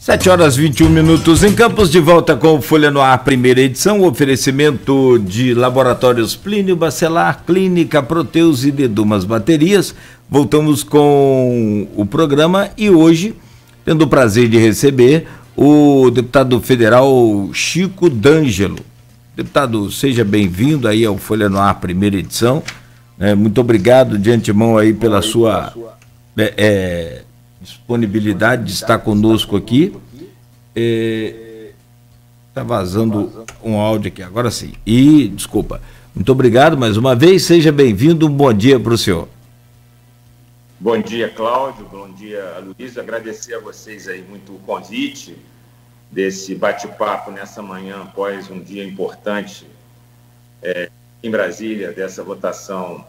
7 horas 21 minutos em Campos, de volta com o Folha no Ar, primeira edição, oferecimento de Laboratórios Plínio Bacelar, Clínica Proteus e Dedumas Baterias. Voltamos com o programa e hoje, tendo o prazer de receber o deputado federal Chico D'Angelo. Deputado, seja bem-vindo aí ao Folha no Ar, primeira edição. Muito obrigado de antemão aí pela sua disponibilidade de estar conosco aqui. Está vazando um áudio aqui, agora sim. Desculpa. Muito obrigado mais uma vez, seja bem-vindo, um bom dia para o senhor. Bom dia, Cláudio, bom dia, Luiz. Agradecer a vocês aí muito o convite desse bate-papo nessa manhã, após um dia importante em Brasília, dessa votação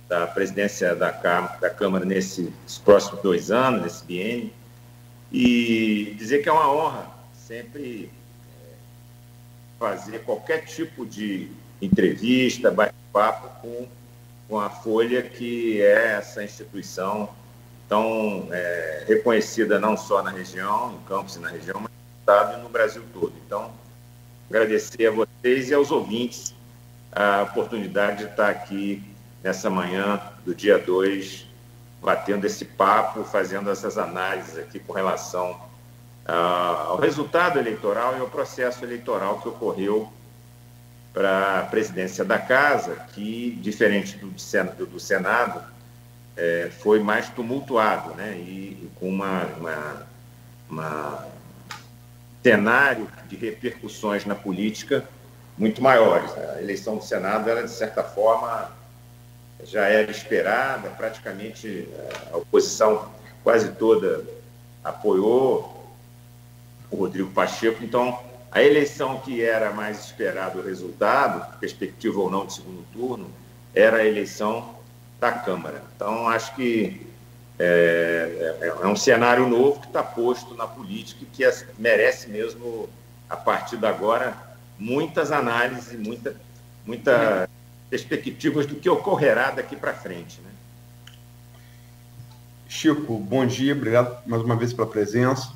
da presidência da Câmara nesses próximos 2 anos, nesse biênio, e dizer que é uma honra sempre fazer qualquer tipo de entrevista, bate-papo com a Folha, que é essa instituição tão reconhecida não só na região, em Campos e na região, mas no estado e no Brasil todo. Então, agradecer a vocês e aos ouvintes a oportunidade de estar aqui nessa manhã do dia 2, batendo esse papo, fazendo essas análises aqui com relação ao resultado eleitoral e ao processo eleitoral que ocorreu para a presidência da Casa, que, diferente do Senado, foi mais tumultuado, né? E com uma cenário de repercussões na política muito maiores. A eleição do Senado, ela, de certa forma, já era esperada, praticamente a oposição quase toda apoiou o Rodrigo Pacheco. Então, a eleição que era mais esperado o resultado, perspectiva ou não de segundo turno, era a eleição da Câmara. Então, acho que é um cenário novo que está posto na política e que merece mesmo, a partir de agora, muitas análises, muita perspectivas do que ocorrerá daqui para frente, né? Chico, bom dia, obrigado mais uma vez pela presença.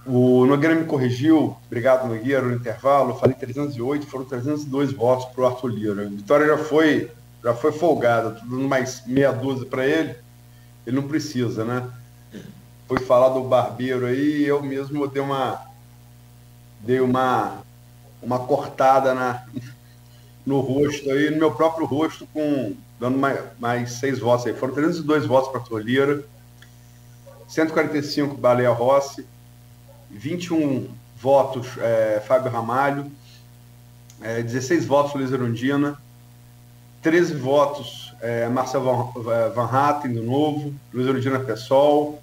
O Nogueira me corrigiu, obrigado, Nogueira, no intervalo, eu falei 308, foram 302 votos para o Arthur Lira. A vitória já foi folgada, tô dando mais meia dúzia para ele não precisa, né? Foi falar do Barbeiro aí, eu mesmo dei uma cortada no rosto aí, no meu próprio rosto, dando mais 6 votos aí. Foram 302 votos para Arthur Lira, 145 Baleia Rossi, 21 votos Fábio Ramalho, 16 votos Luiz Erundina, 13 votos Marcelo Van Hatten, do Novo, Luiz Erundina PSOL,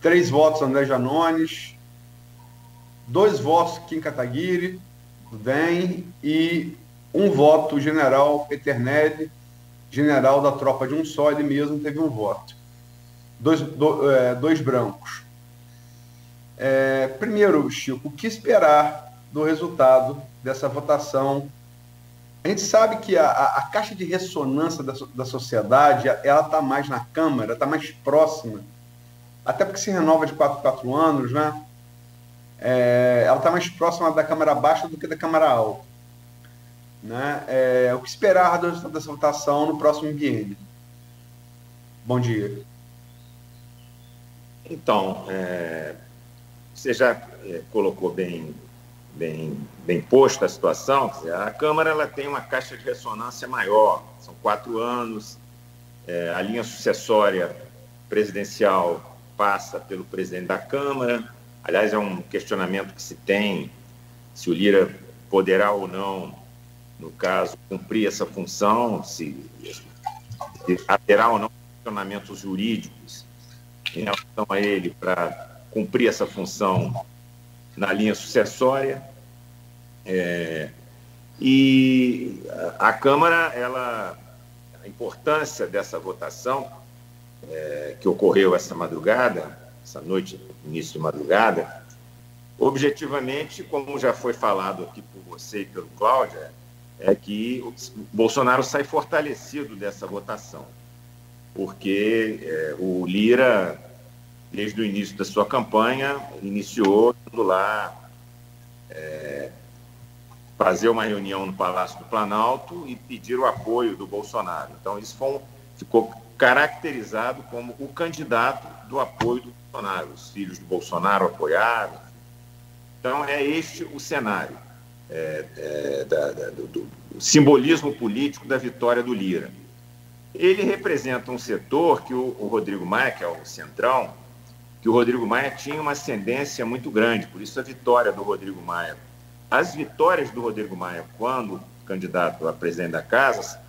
3 votos André Janones, 2 votos Kim Kataguiri, do DEM, e 1 voto General Peternelli, general da tropa de um só, ele mesmo teve 1 voto. 2 brancos. Primeiro, Chico, o que esperar do resultado dessa votação? A gente sabe que a caixa de ressonância da sociedade, ela está mais na Câmara, está mais próxima, até porque se renova de 4 em 4 anos, né? Ela está mais próxima da Câmara Baixa do que da Câmara Alta, né? O que esperar do resultado dessa votação no próximo biênio? Bom dia. Então, você já colocou bem posta a situação. Quer dizer, a Câmara ela tem uma caixa de ressonância maior, são 4 anos, a linha sucessória presidencial passa pelo presidente da Câmara. Aliás, é um questionamento que se tem, se o Lira poderá ou não, no caso, cumprir essa função, se haverá ou não questionamentos jurídicos em relação a ele para cumprir essa função na linha sucessória. E a Câmara, a importância dessa votação que ocorreu essa madrugada, essa noite, início de madrugada, objetivamente, como já foi falado aqui por você e pelo Cláudio, é que o Bolsonaro sai fortalecido dessa votação. porque o Lira, desde o início da sua campanha, iniciou indo lá fazer uma reunião no Palácio do Planalto e pedir o apoio do Bolsonaro. Então, isso ficou caracterizado como o candidato do apoio do Bolsonaro. Os filhos do Bolsonaro apoiaram. Então, é este o cenário do simbolismo político da vitória do Lira. Ele representa um setor que o Rodrigo Maia, que é o centrão, que o Rodrigo Maia tinha uma ascendência muito grande, por isso a vitória do Rodrigo Maia. As vitórias do Rodrigo Maia, quando candidato a presidente da Casa,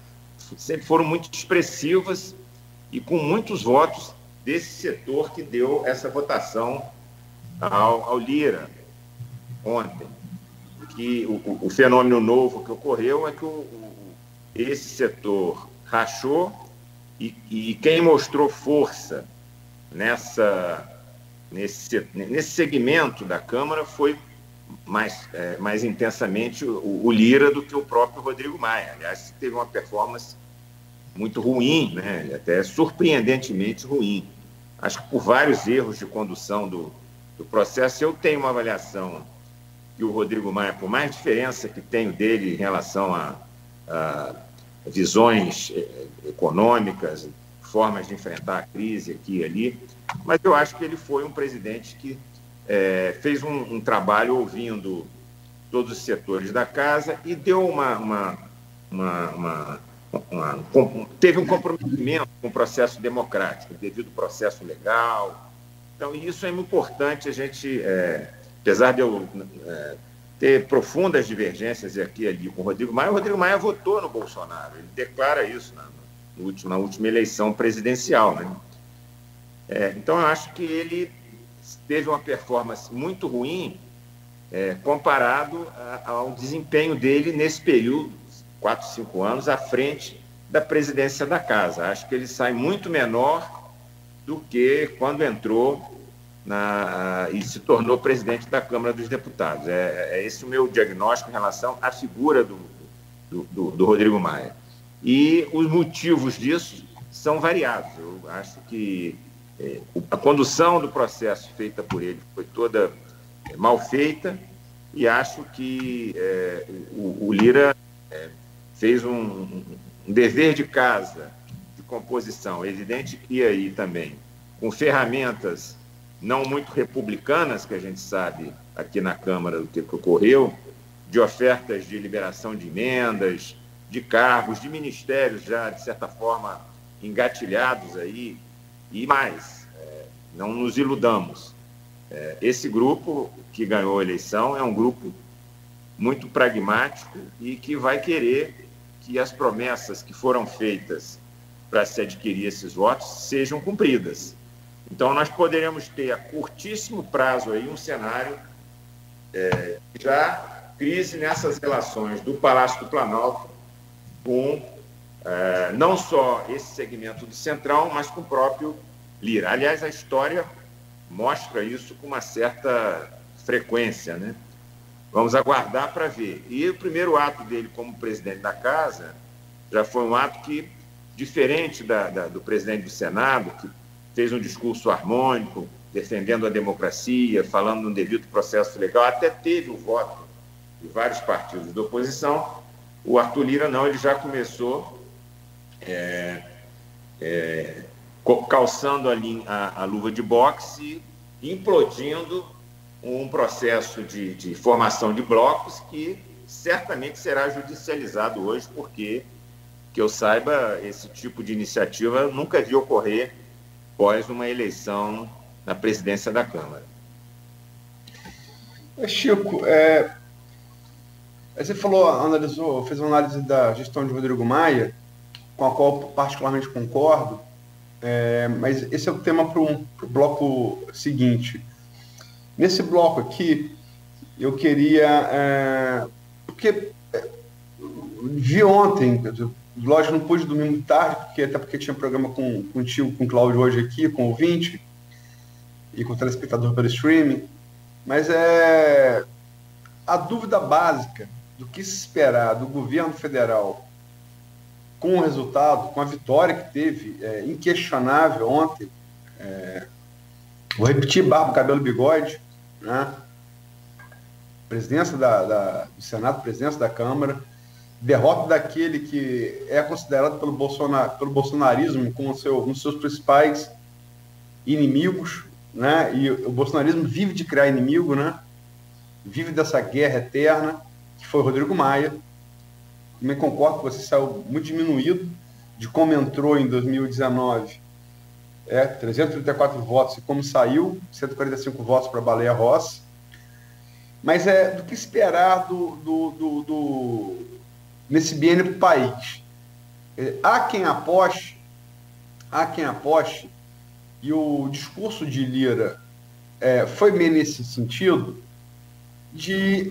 sempre foram muito expressivas e com muitos votos desse setor que deu essa votação ao Lira ontem. Que o fenômeno novo que ocorreu é que esse setor rachou e quem mostrou força nesse segmento da Câmara foi mais intensamente o Lira do que o próprio Rodrigo Maia. Aliás, teve uma performance muito ruim, né? Até surpreendentemente ruim. Acho que por vários erros de condução do processo, eu tenho uma avaliação que o Rodrigo Maia, por mais diferença que tenho dele em relação a visões econômicas, formas de enfrentar a crise aqui e ali, mas eu acho que ele foi um presidente que fez um trabalho ouvindo todos os setores da casa e deu teve um comprometimento com o processo democrático, devido ao processo legal. Então, isso é muito importante, a gente, apesar de eu ter profundas divergências aqui e ali com o Rodrigo Maia votou no Bolsonaro, ele declara isso na última eleição presidencial, né? Então, eu acho que ele teve uma performance muito ruim comparado ao desempenho dele nesse período, 4, 5 anos, à frente da presidência da Casa. Acho que ele sai muito menor do que quando entrou e se tornou presidente da Câmara dos Deputados. É esse o meu diagnóstico em relação à figura do Rodrigo Maia. E os motivos disso são variados. Eu acho que a condução do processo feita por ele foi toda mal feita e acho que o Lira fez um dever de casa, de composição. É evidente que aí também, com ferramentas não muito republicanas, que a gente sabe aqui na Câmara do que ocorreu, de ofertas de liberação de emendas, de cargos, de ministérios já, de certa forma, engatilhados aí, e mais, não nos iludamos. Esse grupo que ganhou a eleição é um grupo muito pragmático e que vai querer que as promessas que foram feitas para se adquirir esses votos sejam cumpridas. Então, nós poderemos ter a curtíssimo prazo aí um cenário já crise nessas relações do Palácio do Planalto com não só esse segmento do Centrão, mas com o próprio Lira. Aliás, a história mostra isso com uma certa frequência, né? Vamos aguardar para ver. E o primeiro ato dele como presidente da Casa já foi um ato que, diferente do presidente do Senado, que fez um discurso harmônico, defendendo a democracia, falando no devido processo legal, até teve o voto de vários partidos da oposição. O Arthur Lira não, ele já começou calçando a luva de boxe e implodindo um processo de formação de blocos que certamente será judicializado hoje, porque, que eu saiba, esse tipo de iniciativa nunca vi ocorrer após uma eleição na presidência da Câmara. Chico, você fez uma análise da gestão de Rodrigo Maia, com a qual eu particularmente concordo, mas esse é o tema para o bloco seguinte. Nesse bloco aqui, eu queria... porque vi ontem, lógico, não pude dormir muito tarde, até porque tinha programa contigo, com o Cláudio hoje aqui, com o ouvinte, e com o telespectador pelo streaming, mas a dúvida básica do que se esperar do governo federal com o resultado, com a vitória que teve, inquestionável ontem, vou repetir, barba, cabelo, bigode, né? Presidência do Senado, presidência da Câmara, derrota daquele que é considerado pelo bolsonarismo como um dos seus principais inimigos, né? E o bolsonarismo vive de criar inimigo, né? Vive dessa guerra eterna, que foi o Rodrigo Maia. Também concordo que você saiu muito diminuído de como entrou em 2019, 334 votos, e como saiu, 145 votos para Baleia Rossi. Mas do que esperar nesse biênio para o país? Há quem aposte, e o discurso de Lira foi meio nesse sentido, de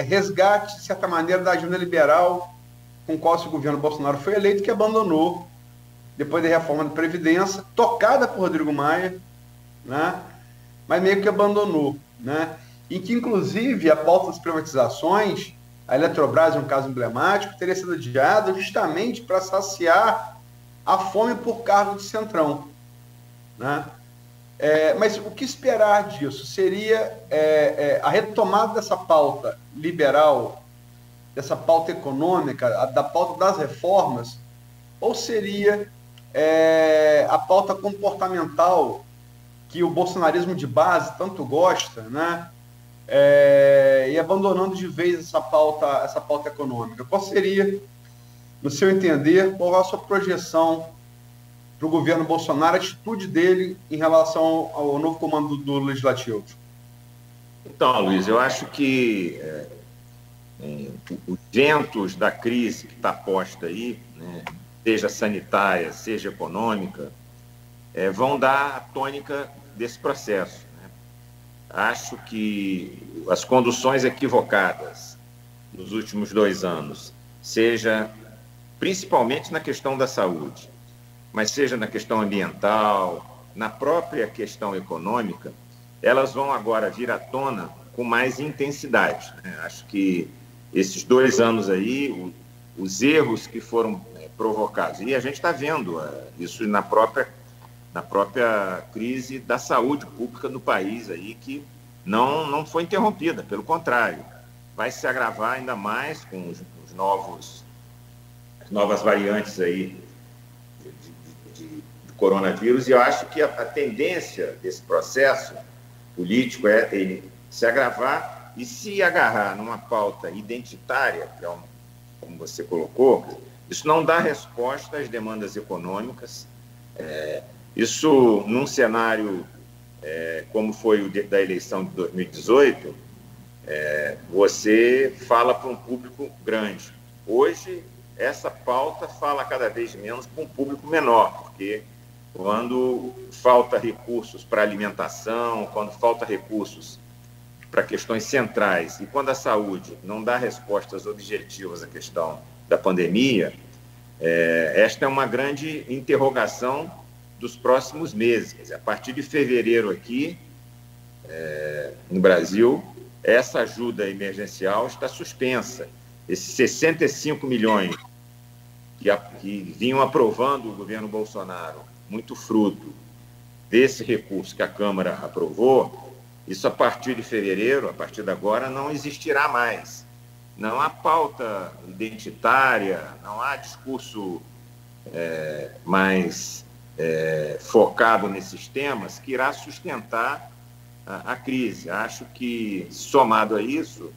resgate, de certa maneira, da agenda liberal com qual o governo Bolsonaro foi eleito, que abandonou, depois da reforma da Previdência, tocada por Rodrigo Maia, né? Mas meio que abandonou, né? Em que, inclusive, a pauta das privatizações, a Eletrobras é um caso emblemático, teria sido adiada justamente para saciar a fome por cargo de Centrão, né? Mas o que esperar disso? Seria a retomada dessa pauta liberal, dessa pauta econômica, da pauta das reformas, ou seria a pauta comportamental que o bolsonarismo de base tanto gosta, né? E abandonando de vez essa pauta econômica? Qual seria, no seu entender, qual a sua projeção para o governo Bolsonaro, a atitude dele em relação ao novo comando do Legislativo? Então, Luiz, eu acho que os ventos da crise que está posta aí, né, seja sanitária, seja econômica, vão dar a tônica desse processo, né? Acho que as conduções equivocadas nos últimos 2 anos, seja principalmente na questão da saúde, mas seja na questão ambiental, na própria questão econômica, elas vão agora vir à tona com mais intensidade, né? Acho que esses 2 anos aí, os erros que foram provocados, e a gente está vendo isso na própria crise da saúde pública no país, aí, que não foi interrompida, pelo contrário, vai se agravar ainda mais com as novas variantes aí de coronavírus, e eu acho que a tendência desse processo político é ele se agravar e se agarrar numa pauta identitária, que como você colocou. Isso não dá resposta às demandas econômicas. Isso, num cenário como foi o da eleição de 2018, você fala para um público grande. Hoje, essa pauta fala cada vez menos para um público menor, porque quando falta recursos para alimentação, quando falta recursos para questões centrais, e quando a saúde não dá respostas objetivas à questão da pandemia, esta é uma grande interrogação dos próximos meses. Quer dizer, a partir de fevereiro aqui, no Brasil, essa ajuda emergencial está suspensa. Esses 65 milhões que vinham aprovando o governo Bolsonaro, muito fruto desse recurso que a Câmara aprovou, isso a partir de fevereiro, a partir de agora, não existirá mais. Não há pauta identitária, não há discurso mais focado nesses temas que irá sustentar a crise. Acho que, somado a isso,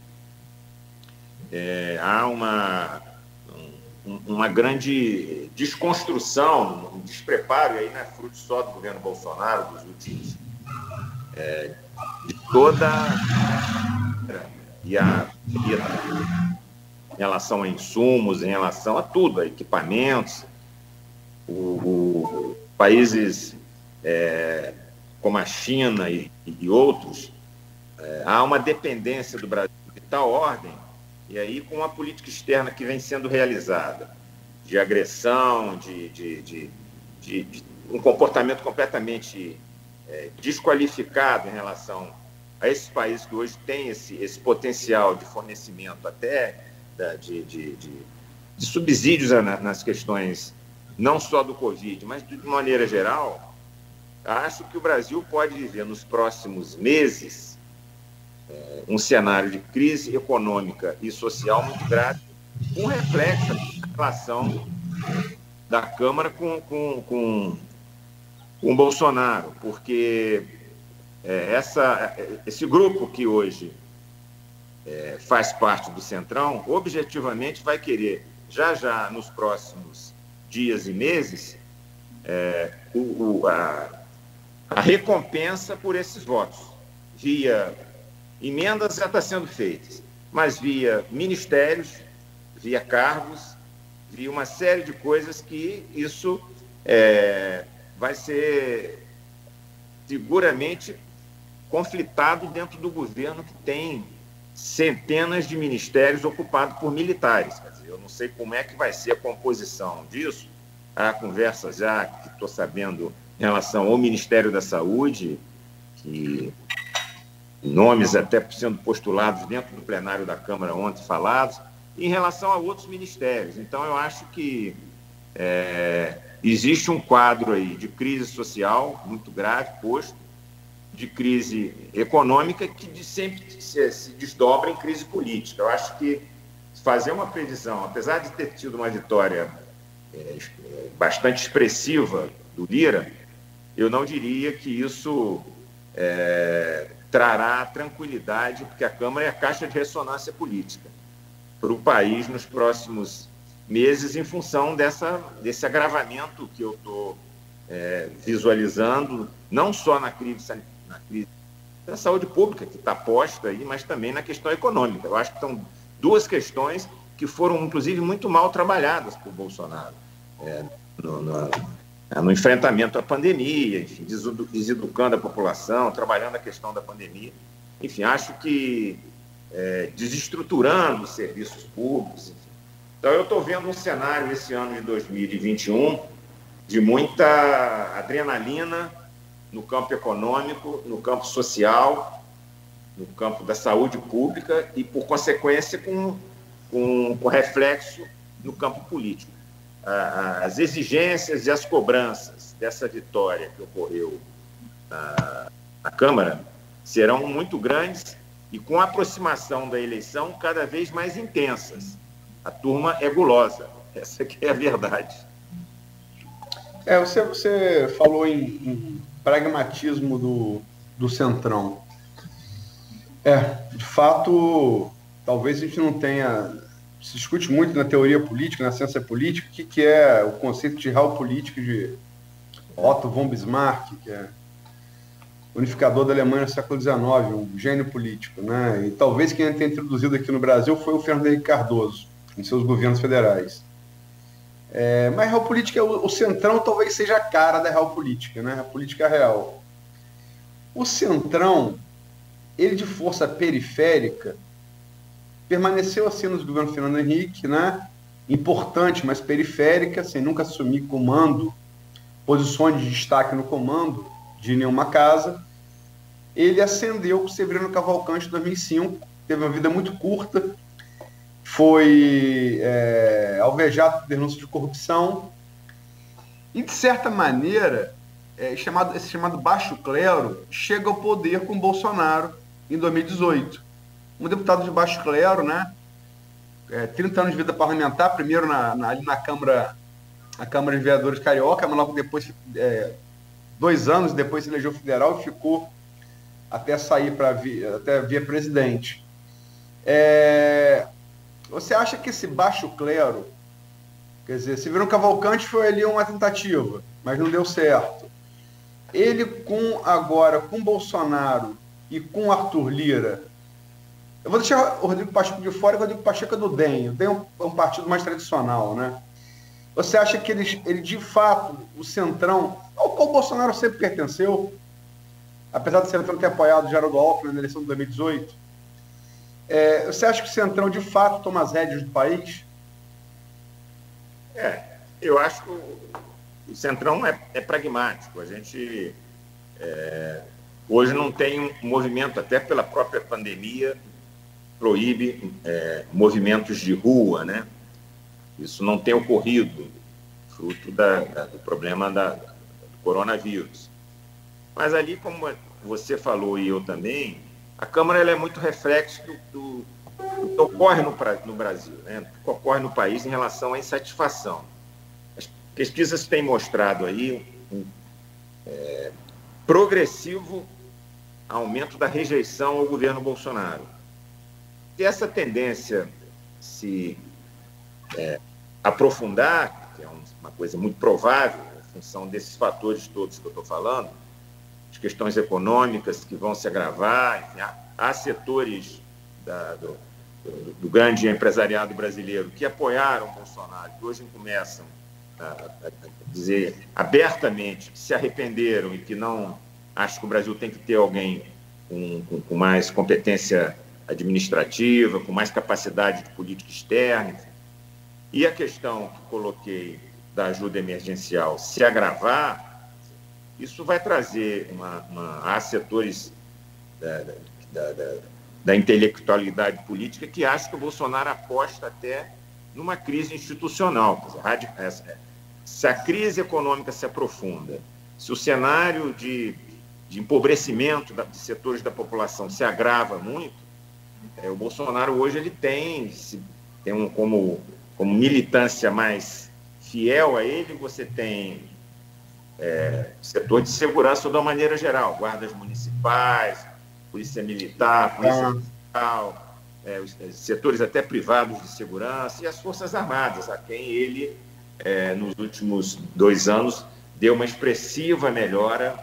há uma grande desconstrução, um despreparo, e aí não é fruto só do governo Bolsonaro, dos últimos, de toda em relação a insumos, em relação a tudo, a equipamentos. Países como a China e outros, há uma dependência do Brasil de tal ordem, e aí com a política externa que vem sendo realizada, de agressão, de um comportamento completamente desqualificado em relação a esses países que hoje têm esse potencial de fornecimento até subsídios nas questões não só do Covid, mas de maneira geral, acho que o Brasil pode viver nos próximos meses um cenário de crise econômica e social muito grave, com reflexo na relação da Câmara com o Bolsonaro, porque esse grupo que hoje faz parte do Centrão, objetivamente vai querer, já nos próximos dias e meses, a recompensa por esses votos, via emendas já está sendo feitas, mas via ministérios, via cargos, via uma série de coisas que isso vai ser seguramente conflitado dentro do governo, que tem centenas de ministérios ocupados por militares. Quer dizer, eu não sei como é que vai ser a composição disso. Há conversas já que estou sabendo em relação ao Ministério da Saúde, que nomes até sendo postulados dentro do plenário da Câmara ontem falados, em relação a outros ministérios. Então, eu acho que existe um quadro aí de crise social muito grave, posto, de crise econômica, que sempre se desdobra em crise política. Eu acho que fazer uma previsão, apesar de ter tido uma vitória bastante expressiva do Lira, eu não diria que isso trará tranquilidade, porque a Câmara é a caixa de ressonância política para o país nos próximos meses, em função desse agravamento que eu estou visualizando, não só na crise da saúde pública, que está posta aí, mas também na questão econômica. Eu acho que são duas questões que foram, inclusive, muito mal trabalhadas por Bolsonaro no enfrentamento à pandemia, enfim, deseducando a população, trabalhando a questão da pandemia. Enfim, acho que desestruturando os serviços públicos. Enfim. Então, eu estou vendo um cenário esse ano de 2021 de muita adrenalina no campo econômico, no campo social, no campo da saúde pública e, por consequência, com reflexo no campo político. As exigências e as cobranças dessa vitória que ocorreu na Câmara serão muito grandes e, com a aproximação da eleição, cada vez mais intensas. A turma é gulosa, essa que é a verdade. Você falou em pragmatismo do Centrão. De fato, talvez a gente não tenha... Se discute muito na teoria política, na ciência política, o que é o conceito de Realpolitik de Otto von Bismarck, que é unificador da Alemanha no século XIX, um gênio político, né? E talvez quem tenha introduzido aqui no Brasil foi o Fernando Henrique Cardoso, em seus governos federais. Mas a Realpolitik, o Centrão talvez seja a cara da Realpolitik, né? A política real. O Centrão, ele de força periférica, permaneceu assim nos governos Fernando Henrique, né? Importante, mas periférica, sem nunca assumir comando, posições de destaque no comando de nenhuma casa. Ele ascendeu com Severino Cavalcante em 2005, teve uma vida muito curta, foi alvejado por denúncia de corrupção e, de certa maneira, esse chamado baixo clero chega ao poder com Bolsonaro em 2018. Um deputado de baixo clero, né? 30 anos de vida parlamentar, primeiro ali na Câmara de Vereadores Carioca, mas logo depois, 2 anos depois se elegeu federal e ficou até sair até vir presidente. Você acha que esse baixo clero, quer dizer, Severino Cavalcante foi ali uma tentativa, mas não deu certo. Ele agora com Bolsonaro e com Arthur Lira, eu vou deixar o Rodrigo Pacheco de fora, e o Rodrigo Pacheco é do DEM. O DEM é um partido mais tradicional, né? Você acha que ele de fato, o Centrão, ao qual o Bolsonaro sempre pertenceu, apesar do Centrão ter apoiado Geraldo Alckmin na eleição de 2018, você acha que o Centrão de fato toma as rédeas do país? Eu acho que o Centrão é pragmático. A gente hoje não tem um movimento, até pela própria pandemia, proíbe movimentos de rua, né? Isso não tem ocorrido, fruto do problema do coronavírus. Mas ali, como você falou e eu também, a Câmara ela é muito reflexo do que ocorre no Brasil, né? Do que ocorre no país em relação à insatisfação. As pesquisas têm mostrado aí um progressivo aumento da rejeição ao governo Bolsonaro. Se essa tendência se aprofundar, que é uma coisa muito provável, em função desses fatores todos que eu estou falando, as questões econômicas que vão se agravar, enfim, há setores do grande empresariado brasileiro que apoiaram Bolsonaro, que hoje começam a dizer abertamente que se arrependeram e que não acham que o Brasil tem que ter alguém com mais competência administrativa, com mais capacidade de política externa. Enfim. E a questão que coloquei da ajuda emergencial se agravar, isso vai trazer há setores da intelectualidade política que acham que o Bolsonaro aposta até numa crise institucional. Quer dizer, se a crise econômica se aprofunda, se o cenário de empobrecimento de setores da população se agrava muito, o Bolsonaro hoje ele tem como militância mais fiel a ele, você tem setor de segurança de uma maneira geral, guardas municipais, polícia militar, polícia federal, os setores até privados de segurança e as Forças Armadas, a quem ele, nos últimos 2 anos, deu uma expressiva melhora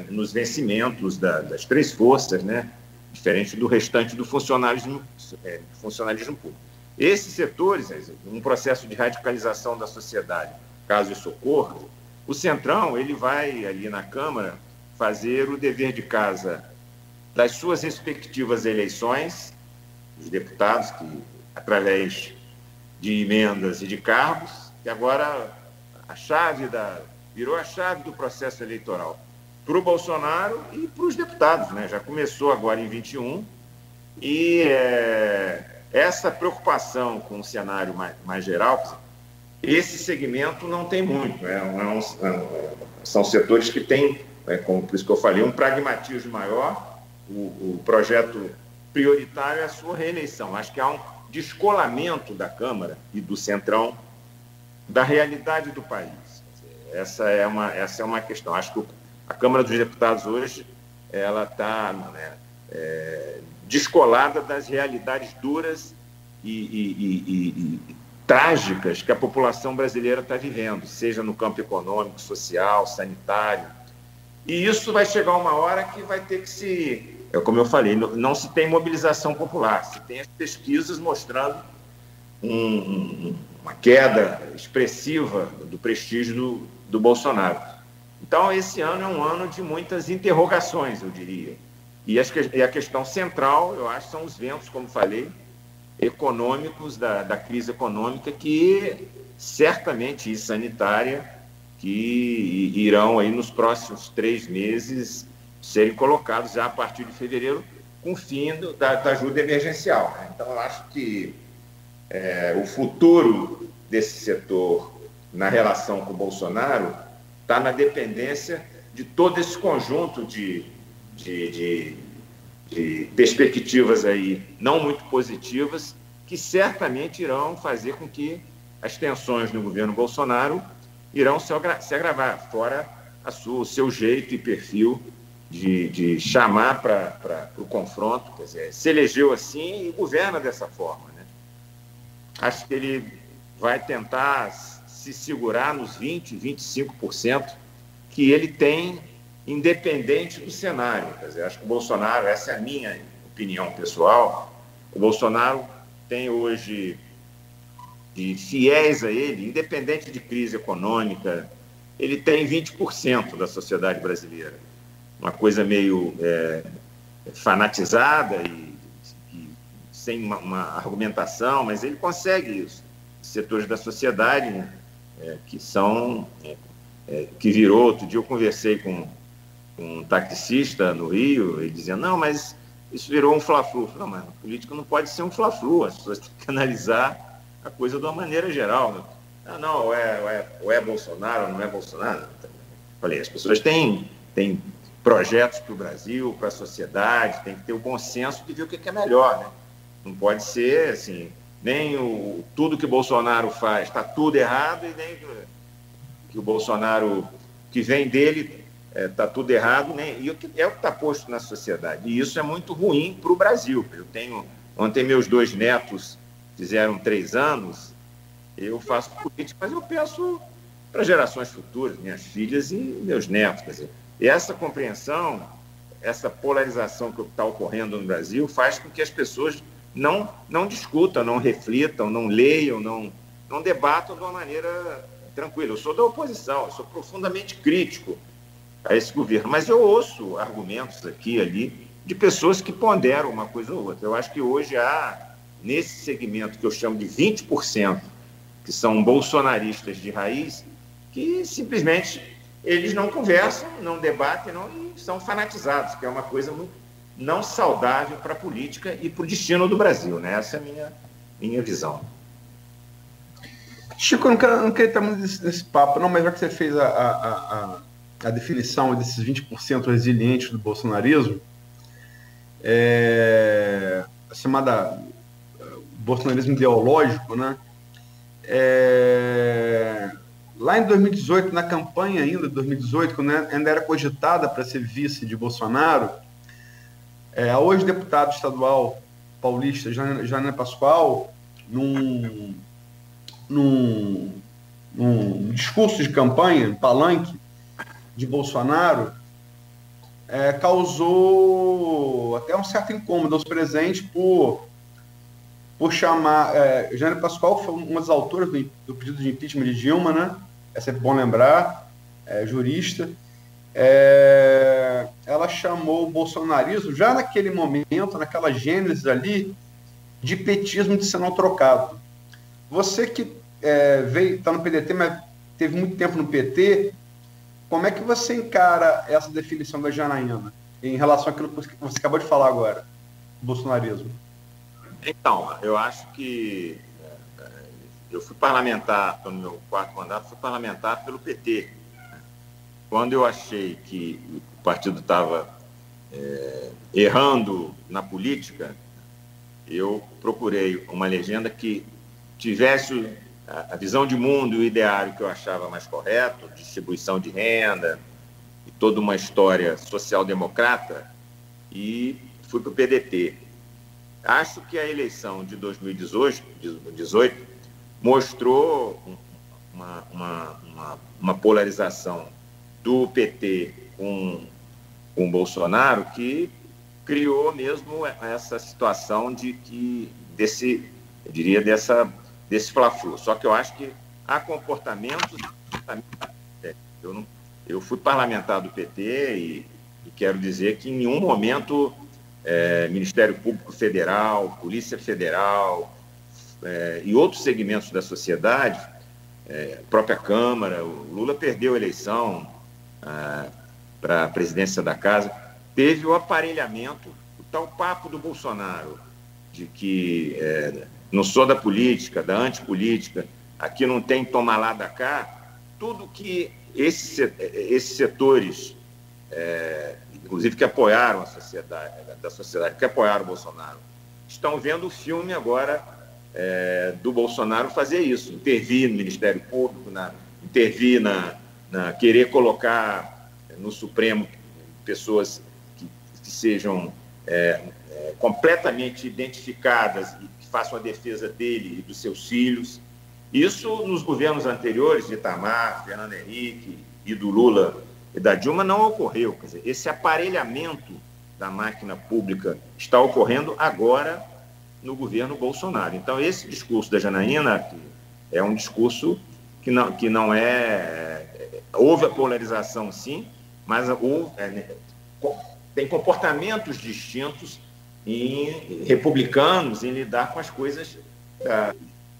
nos vencimentos das 3 forças, né? Diferente do restante do funcionalismo público. Esses setores, um processo de radicalização da sociedade, caso isso ocorra, o Centrão ele vai ali na Câmara fazer o dever de casa das suas respectivas eleições, os deputados que, através de emendas e de cargos, que agora virou a chave do processo eleitoral para o Bolsonaro e para os deputados, né? Já começou agora em 21 e essa preocupação com o cenário mais geral, esse segmento não tem muito, são setores que têm, por isso que eu falei, um pragmatismo maior. O projeto prioritário é a sua reeleição. Acho que há um descolamento da Câmara e do Centrão da realidade do país. Essa é uma questão. Acho que a Câmara dos Deputados hoje ela está descolada das realidades duras e trágicas que a população brasileira está vivendo, seja no campo econômico, social, sanitário. E isso vai chegar uma hora que vai ter que como eu falei, não se tem mobilização popular, se tem as pesquisas mostrando uma queda expressiva do prestígio do Bolsonaro. Então, esse ano é um ano de muitas interrogações, eu diria. E a questão central, eu acho, são os ventos, como falei, econômicos, da crise econômica, que certamente, e sanitária, que irão aí nos próximos 3 meses serem colocados já a partir de fevereiro, com o fim da ajuda emergencial. Né? Então, eu acho que o futuro desse setor na relação com o Bolsonaro está na dependência de todo esse conjunto de perspectivas aí não muito positivas, que certamente irão fazer com que as tensões no governo Bolsonaro irão se agravar, fora o seu jeito e perfil de chamar para o confronto. Quer dizer, se elegeu assim e governa dessa forma, né? Acho que ele vai tentar se segurar nos 20%, 25% que ele tem, independente do cenário. Quer dizer, acho que o Bolsonaro, essa é a minha opinião pessoal, o Bolsonaro tem hoje, de fiéis a ele, independente de crise econômica, ele tem 20% da sociedade brasileira. Uma coisa meio fanatizada e sem uma argumentação, mas ele consegue isso. Setores da sociedade que são... que virou, outro dia eu conversei com um taxista no Rio, ele dizia, não, mas isso virou um fla-flu. Não, mas a política não pode ser um fla-flu, as pessoas têm que analisar a coisa de uma maneira geral. Né? Ah, não, ou é Bolsonaro ou não é Bolsonaro. Falei, as pessoas têm projetos para o Brasil, para a sociedade, tem que ter o bom senso de ver o que é melhor, né? Não pode ser assim, nem tudo que o Bolsonaro faz está tudo errado e nem que o Bolsonaro que vem dele está tudo errado, né? E é o que está posto na sociedade. E isso é muito ruim para o Brasil. Ontem meus 2 netos fizeram 3 anos, eu faço política, mas eu penso para gerações futuras, minhas filhas e meus netos. Quer dizer, e essa compreensão, essa polarização que está ocorrendo no Brasil faz com que as pessoas não discutam, não reflitam, não leiam, não debatam de uma maneira tranquila. Eu sou da oposição, eu sou profundamente crítico a esse governo, mas eu ouço argumentos aqui e ali de pessoas que ponderam uma coisa ou outra. Eu acho que hoje há, nesse segmento que eu chamo de 20%, que são bolsonaristas de raiz, que simplesmente eles não conversam, não debatem, e são fanatizados, que é uma coisa muito não saudável para a política e para o destino do Brasil, né? Essa é a minha visão. Chico, eu não queria estar muito nesse papo, não, mas já que você fez a definição desses 20% resilientes do bolsonarismo, a chamada bolsonarismo ideológico, né? Lá em 2018, na campanha ainda de 2018, quando ainda era cogitada para ser vice de Bolsonaro, a hoje deputada estadual paulista, Janaína Pascoal, num discurso de campanha, um palanque de Bolsonaro, causou até um certo incômodo aos presentes por chamar... Janaína Pascoal foi uma das autoras do pedido de impeachment de Dilma, né? É sempre bom lembrar, jurista. Ela chamou o bolsonarismo, já naquele momento, naquela gênese ali, de petismo de senão trocado. Você que está no PDT, mas teve muito tempo no PT, como é que você encara essa definição da Janaína em relação àquilo que você acabou de falar agora, bolsonarismo? Então, eu acho que eu fui parlamentar, no meu 4º mandato, fui parlamentar pelo PT. Quando eu achei que o partido estava errando na política, eu procurei uma legenda que tivesse a visão de mundo e o ideário que eu achava mais correto, distribuição de renda e toda uma história social-democrata, e fui para o PDT. Acho que a eleição de 2018 mostrou uma polarização do PT com o Bolsonaro que criou mesmo essa situação desse fla-flu. Só que eu acho que há comportamentos... Eu fui parlamentar do PT e quero dizer que em nenhum momento Ministério Público Federal, Polícia Federal e outros segmentos da sociedade, própria Câmara, o Lula perdeu a eleição para a presidência da casa, teve o aparelhamento, o tal papo do Bolsonaro, de que não sou da política, da antipolítica, aqui não tem tomar lá da cá, tudo que esses setores, inclusive que apoiaram a sociedade, que apoiaram o Bolsonaro, estão vendo o filme agora do Bolsonaro fazer isso, intervir no Ministério Público, intervir querer colocar no Supremo pessoas que sejam completamente identificadas e que façam a defesa dele e dos seus filhos. Isso nos governos anteriores, de Itamar, Fernando Henrique e do Lula e da Dilma, não ocorreu. Quer dizer, esse aparelhamento da máquina pública está ocorrendo agora no governo Bolsonaro. Então, esse discurso da Janaína é um discurso que não é... Houve a polarização, sim, mas tem comportamentos distintos em republicanos em lidar com as coisas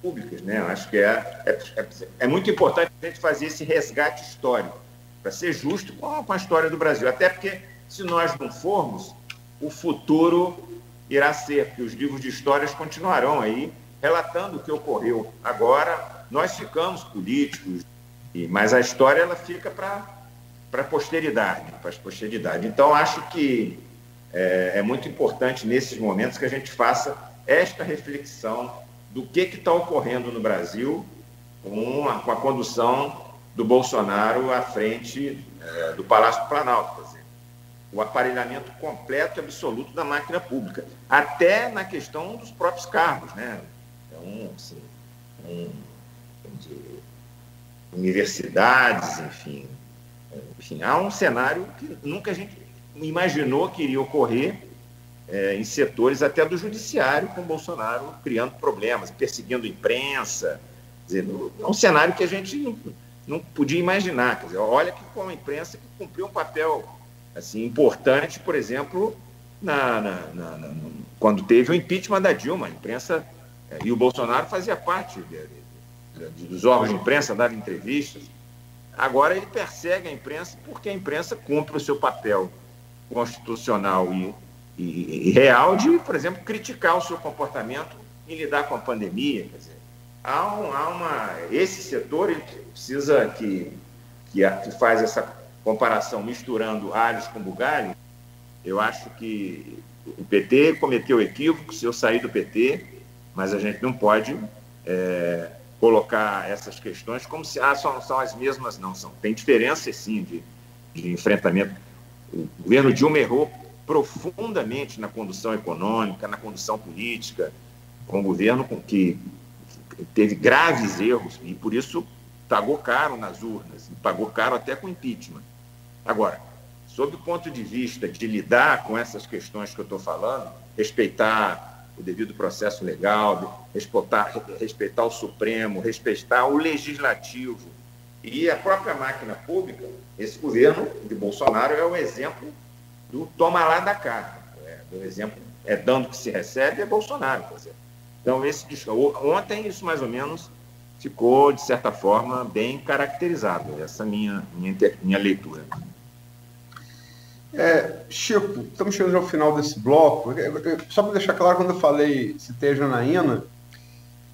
públicas, né? Eu acho que é muito importante a gente fazer esse resgate histórico para ser justo com a história do Brasil. Até porque, se nós não formos, o futuro irá ser, porque os livros de histórias continuarão aí relatando o que ocorreu. Agora, nós ficamos políticos, mas a história ela fica para a posteridade, Então, acho que é muito importante, nesses momentos, que a gente faça esta reflexão do que está ocorrendo no Brasil com a condução do Bolsonaro à frente do Palácio do Planalto, quer dizer, o aparelhamento completo e absoluto da máquina pública, até na questão dos próprios cargos, né? Então, assim, de universidades, enfim, há um cenário que nunca a gente imaginou que iria ocorrer em setores até do judiciário, com Bolsonaro criando problemas, perseguindo a imprensa. Quer dizer, é um cenário que a gente não podia imaginar. Quer dizer, olha que com a imprensa que cumpriu um papel assim, importante, por exemplo, quando teve o impeachment da Dilma, a imprensa, e o Bolsonaro fazia parte dos órgãos de imprensa, dar entrevistas. Agora ele persegue a imprensa porque a imprensa cumpre o seu papel constitucional e real de, por exemplo, criticar o seu comportamento em lidar com a pandemia. Quer dizer, esse setor ele precisa que faz essa comparação misturando alhos com bugalhos. Eu acho que o PT cometeu equívoco se eu sair do PT, mas a gente não pode colocar essas questões como se são as mesmas, não são. Tem diferença, sim, de enfrentamento. O governo Dilma errou profundamente na condução econômica, na condução política, com um governo que teve graves erros e, por isso, pagou caro nas urnas, e pagou caro até com impeachment. Agora, sob o ponto de vista de lidar com essas questões que eu estou falando, respeitar o devido processo legal, respeitar o Supremo, respeitar o Legislativo e a própria máquina pública, esse governo de Bolsonaro é o exemplo do toma lá da cá. Do exemplo, dando que se recebe, é Bolsonaro. Quer dizer. Então, ontem isso mais ou menos ficou, de certa forma, bem caracterizado, essa minha leitura. Chico, estamos chegando ao final desse bloco. Só para deixar claro, quando eu citei a Janaína,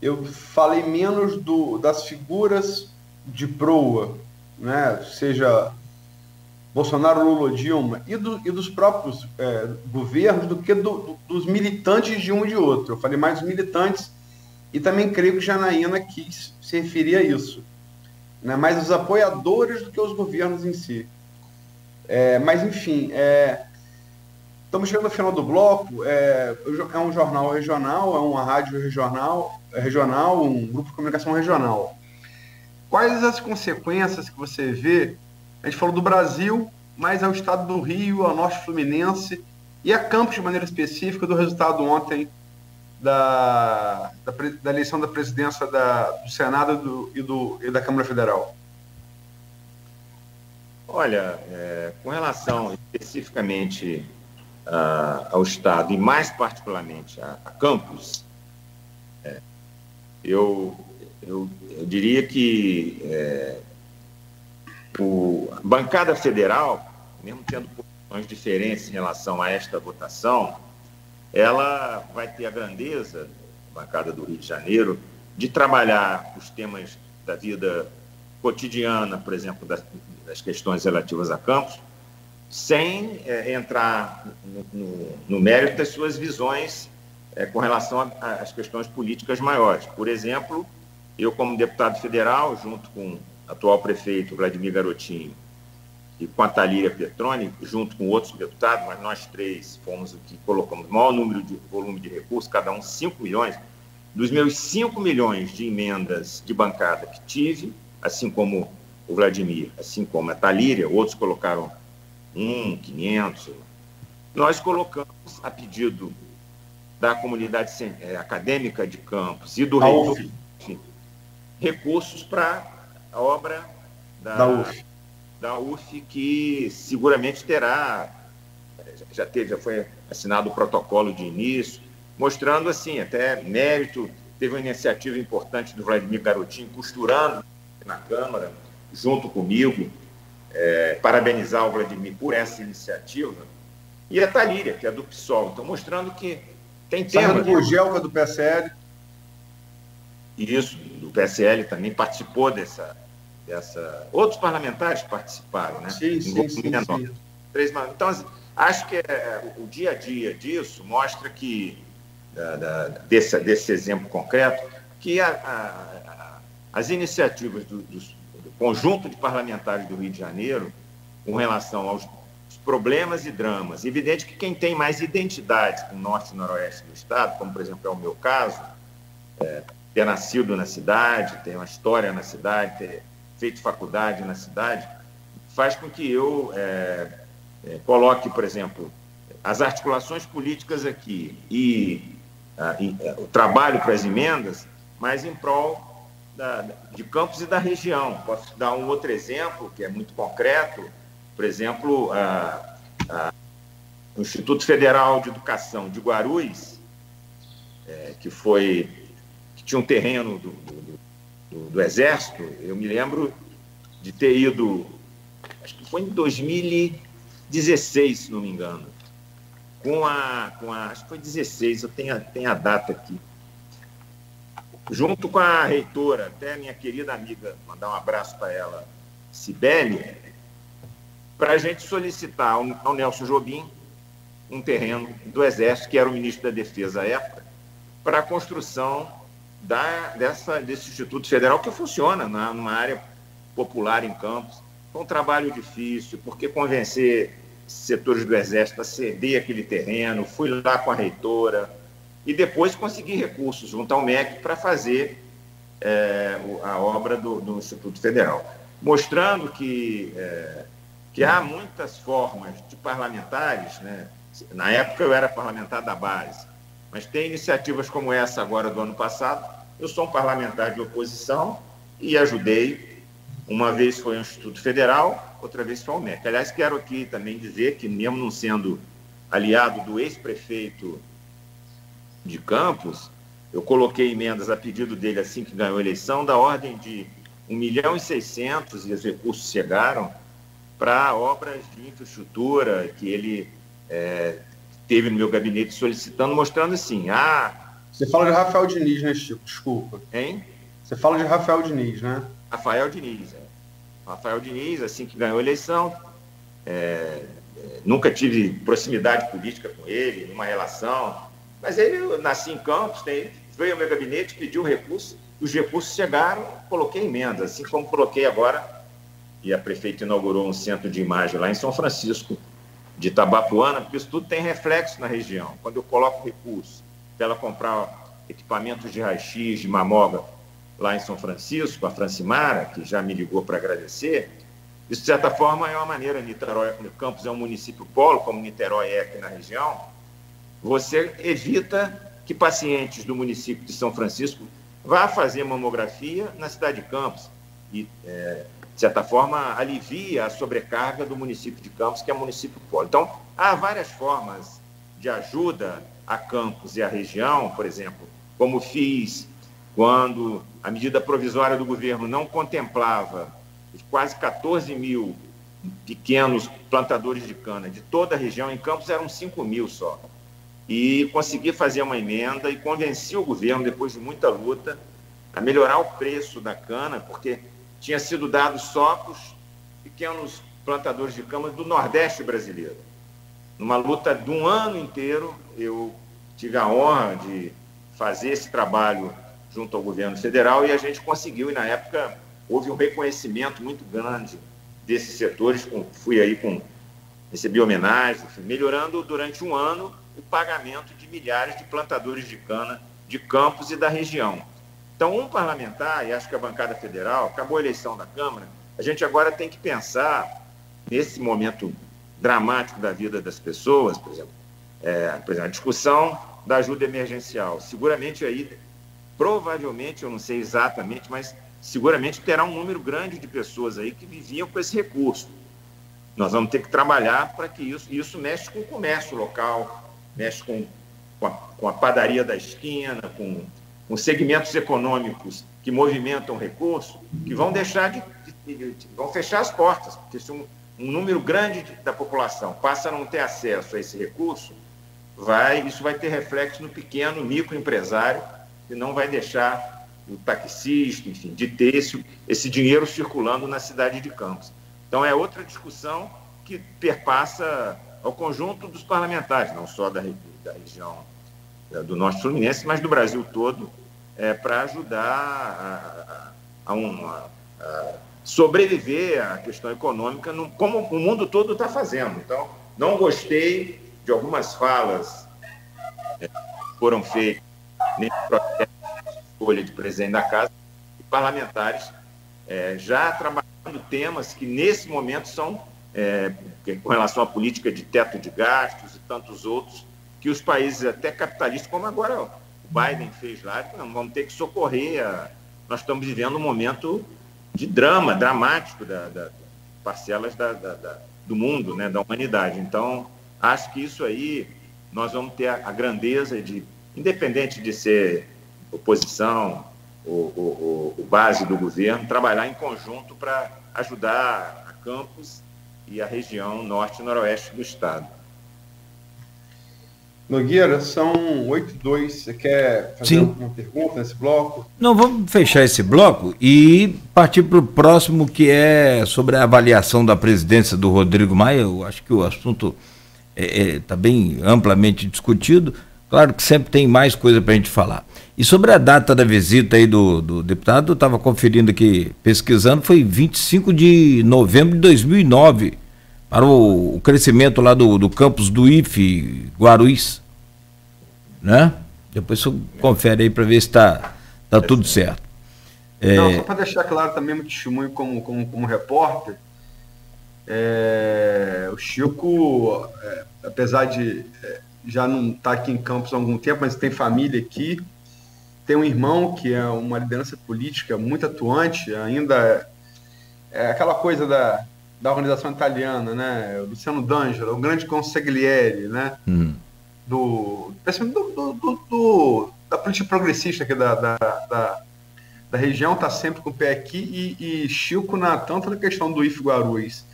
eu falei menos das figuras de proa, né? Seja Bolsonaro, Lula, Dilma, e dos próprios governos, do que dos militantes de um e de outro. Eu falei mais dos militantes, e também creio que Janaína quis se referir a isso, né? Mais os apoiadores do que os governos em si. Mas, enfim, estamos chegando ao final do bloco. É um jornal regional, é uma rádio regional, um grupo de comunicação regional. Quais as consequências que você vê? A gente falou do Brasil, mas ao estado do Rio, ao norte fluminense e a Campos de maneira específica, do resultado ontem da eleição da presidência do Senado e da Câmara Federal. Olha, com relação especificamente ao Estado, e mais particularmente a Campos, eu diria que a bancada federal, mesmo tendo posições diferentes em relação a esta votação, ela vai ter a grandeza, a bancada do Rio de Janeiro, de trabalhar os temas da vida cotidiana, por exemplo, das questões relativas a Campos, sem entrar no mérito das suas visões com relação às questões políticas maiores. Por exemplo, eu, como deputado federal, junto com o atual prefeito Vladimir Garotinho e com a Thalíria Petroni, junto com outros deputados, mas nós três fomos o que colocamos o maior volume de recursos, cada um 5 milhões. Dos meus 5 milhões de emendas de bancada que tive, assim como o Vladimir, assim como a Thalíria, outros colocaram 500. Nós colocamos, a pedido da comunidade acadêmica de Campos e do reitor, recursos para a obra da UF, que seguramente terá, já foi assinado o protocolo de início, mostrando assim até mérito. Teve uma iniciativa importante do Vladimir Garotinho, costurando na Câmara, junto comigo, parabenizar o Vladimir por essa iniciativa, e a Thalíria, que é do PSOL, então mostrando que tem temas... Sargento Gugel, que é do PSL. isso, do PSL também participou dessa... Outros parlamentares participaram, né? Sim. Então, acho que o dia a dia disso mostra que, desse exemplo concreto, que as iniciativas do conjunto de parlamentares do Rio de Janeiro, com relação aos problemas e dramas, evidente que quem tem mais identidade com o norte e noroeste do estado, como, por exemplo, é o meu caso, ter nascido na cidade, ter uma história na cidade, ter feito faculdade na cidade, faz com que eu coloque, por exemplo, as articulações políticas aqui e o trabalho para as emendas, mas em prol de Campos e da região. Posso dar um outro exemplo, que é muito concreto, por exemplo, o Instituto Federal de Educação de Guarulhos, que tinha um terreno do Exército. Eu me lembro de ter ido, acho que foi em 2016, se não me engano, acho que foi 16, eu tenho a data aqui, junto com a reitora, até minha querida amiga, mandar um abraço para ela, Cibele, para a gente solicitar ao Nelson Jobim um terreno do Exército, que era o ministro da Defesa à época, para a construção desse Instituto Federal, que funciona numa área popular em Campos. Foi um trabalho difícil, porque convencer setores do Exército a ceder aquele terreno, fui lá com a reitora, e depois consegui recursos junto ao MEC para fazer a obra do Instituto Federal, mostrando que há muitas formas de parlamentares, né? Na época eu era parlamentar da base, mas tem iniciativas como essa agora do ano passado. Eu sou um parlamentar de oposição e ajudei. Uma vez foi ao Instituto Federal, outra vez foi ao MEC. Aliás, quero aqui também dizer que, mesmo não sendo aliado do ex-prefeito de Campos, eu coloquei emendas a pedido dele assim que ganhou a eleição, da ordem de 1.600.000, e os recursos chegaram para obras de infraestrutura que ele teve no meu gabinete solicitando, mostrando assim, Você fala de Rafael Diniz, né, Chico? Desculpa. Hein? Você fala de Rafael Diniz, né? Rafael Diniz, Rafael Diniz, assim que ganhou a eleição, nunca tive proximidade política com ele, numa relação, mas ele nasci em Campos, veio ao meu gabinete, pediu recurso, os recursos chegaram, coloquei emendas, assim como coloquei agora, e a prefeita inaugurou um centro de imagem lá em São Francisco de Itabapoana, porque isso tudo tem reflexo na região. Quando eu coloco recurso para ela comprar equipamentos de raio-x, de mamógrafo, lá em São Francisco, a Francimara, que já me ligou para agradecer, isso, de certa forma, é uma maneira. Niterói, Campos é um município polo, como Niterói é aqui na região, você evita que pacientes do município de São Francisco vá fazer mamografia na cidade de Campos e, de certa forma, alivia a sobrecarga do município de Campos, que é um município polo. Então, há várias formas de ajuda a Campos e a região, por exemplo, como fiz quando a medida provisória do governo não contemplava os quase 14 mil pequenos plantadores de cana de toda a região. Em Campos eram 5 mil só. E consegui fazer uma emenda e convenci o governo, depois de muita luta, a melhorar o preço da cana, porque tinha sido dado só para os pequenos plantadores de cana do Nordeste brasileiro. Numa luta de um ano inteiro, eu tive a honra de fazer esse trabalho junto ao governo federal e a gente conseguiu, e na época houve um reconhecimento muito grande desses setores, recebi homenagem, melhorando durante um ano o pagamento de milhares de plantadores de cana de Campos e da região. Então, um parlamentar, e acho que a bancada federal, acabou a eleição da Câmara, a gente agora tem que pensar, nesse momento dramático da vida das pessoas, por exemplo, a discussão da ajuda emergencial. Seguramente aí, provavelmente, eu não sei exatamente, mas seguramente terá um número grande de pessoas aí que viviam com esse recurso. Nós vamos ter que trabalhar para que isso mexe com o comércio local, mexe com a padaria da esquina, com segmentos econômicos que movimentam recursos, que vão vão fechar as portas, porque se um número grande da população passa a não ter acesso a esse recurso, isso vai ter reflexo no pequeno, microempresário, que não vai deixar do taxista, enfim, de ter esse dinheiro circulando na cidade de Campos. Então, é outra discussão que perpassa ao conjunto dos parlamentares, não só da região do Norte Fluminense, mas do Brasil todo, para ajudar a sobreviver à questão econômica, como o mundo todo está fazendo. Então, não gostei de algumas falas que foram feitas nesse processo de escolha de presidente da Casa, e parlamentares já trabalhando temas que, nesse momento, são, com relação à política de teto de gastos e tantos outros, que os países até capitalistas, como agora o Biden fez lá, vão ter que socorrer. Nós estamos vivendo um momento de drama, dramático da parcelas do mundo, né, da humanidade. Então, acho que isso aí nós vamos ter a grandeza de, independente de ser oposição ou base do governo, trabalhar em conjunto para ajudar a Campos e a região norte e noroeste do estado. Nogueira, são 8h02. Você quer fazer alguma pergunta nesse bloco? Não, vamos fechar esse bloco e partir para o próximo, que é sobre a avaliação da presidência do Rodrigo Maia. Eu acho que o assunto está bem amplamente discutido. Claro que sempre tem mais coisa para a gente falar. E sobre a data da visita aí do deputado, eu estava conferindo aqui, pesquisando, foi 25 de novembro de 2009, para o crescimento lá do campus do IFE Guarulhos, né? Depois você confere aí para ver se está tudo certo. Não, só para deixar claro também meu testemunho como repórter, o Chico, apesar de já não estar aqui em Campos há algum tempo, mas tem família aqui, tem um irmão que é uma liderança política muito atuante, ainda aquela coisa da organização italiana, né? O Luciano D'Angelo, o grande consigliere, né? Da política progressista aqui da região, está sempre com o pé aqui, e Chico, tanto na questão do IFE Guarulhos,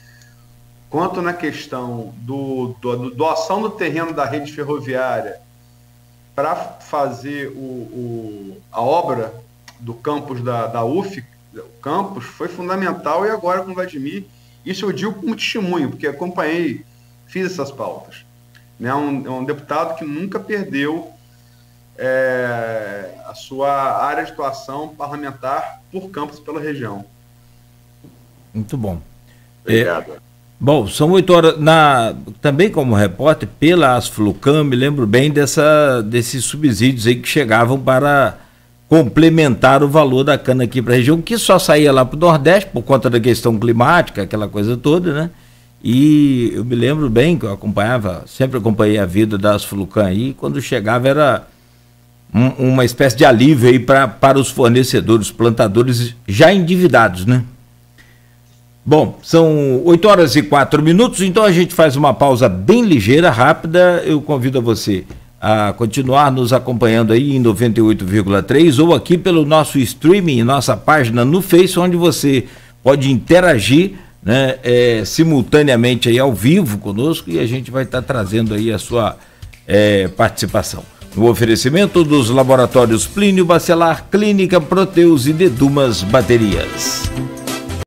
quanto na questão da doação do terreno da rede ferroviária para fazer a obra do campus da UF, o campus, foi fundamental. E agora com o Vladimir, isso eu digo como testemunho, porque acompanhei, fiz essas pautas. É um deputado que nunca perdeu a sua área de atuação parlamentar por Campos, pela região. Muito bom. Obrigado. Bom, são 8h. Também como repórter, pela Asflucan, me lembro bem desses subsídios aí que chegavam para complementar o valor da cana aqui para a região, que só saía lá para o Nordeste por conta da questão climática, aquela coisa toda, né? E eu me lembro bem que eu sempre acompanhei a vida da Asflucan aí, quando chegava era uma espécie de alívio aí para os fornecedores, plantadores já endividados, né? Bom, são 8h04, então a gente faz uma pausa bem ligeira, rápida. Eu convido a você a continuar nos acompanhando aí em 98,3 ou aqui pelo nosso streaming, nossa página no Face, onde você pode interagir, né, simultaneamente aí ao vivo conosco, e a gente vai estar trazendo aí a sua participação. No oferecimento dos laboratórios Plínio Bacelar, Clínica Proteus e Dedumas Baterias.